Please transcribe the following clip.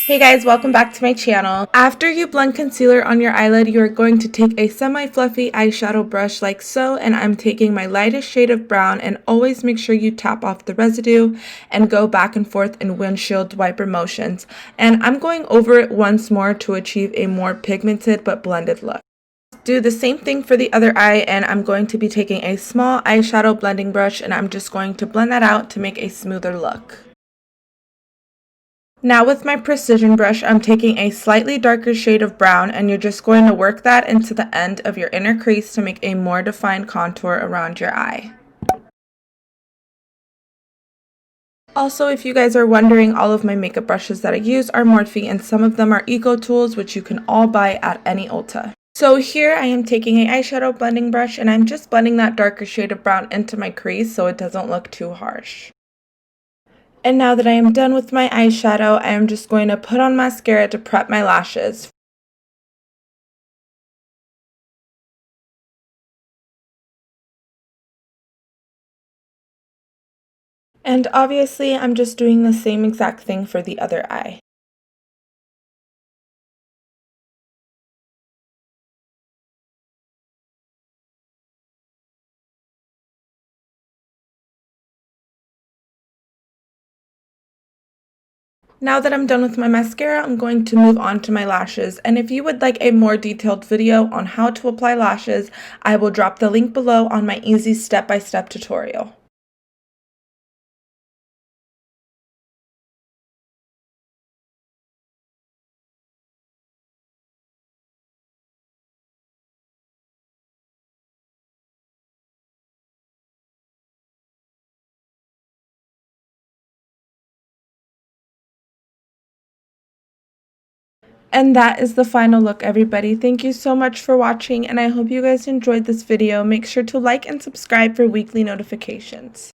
Hey guys, welcome back to my channel. After you blend concealer on your eyelid, you are going to take a semi-fluffy eyeshadow brush like so, and I'm taking my lightest shade of brown, and always make sure you tap off the residue and go back and forth in windshield wiper motions. And I'm going over it once more to achieve a more pigmented but blended look. Do the same thing for the other eye, and I'm going to be taking a small eyeshadow blending brush, and I'm just going to blend that out to make a smoother look. Now with my precision brush, I'm taking a slightly darker shade of brown, and you're just going to work that into the end of your inner crease to make a more defined contour around your eye. Also, if you guys are wondering, all of my makeup brushes that I use are Morphe, and some of them are Eco Tools, which you can all buy at any Ulta. So here I am taking an eyeshadow blending brush, and I'm just blending that darker shade of brown into my crease so it doesn't look too harsh. And now that I am done with my eyeshadow, I am just going to put on mascara to prep my lashes. And obviously, I'm just doing the same exact thing for the other eye. Now that I'm done with my mascara, I'm going to move on to my lashes. And if you would like a more detailed video on how to apply lashes, I will drop the link below on my easy step-by-step tutorial. And that is the final look, everybody. Thank you so much for watching, and I hope you guys enjoyed this video. Make sure to like and subscribe for weekly notifications.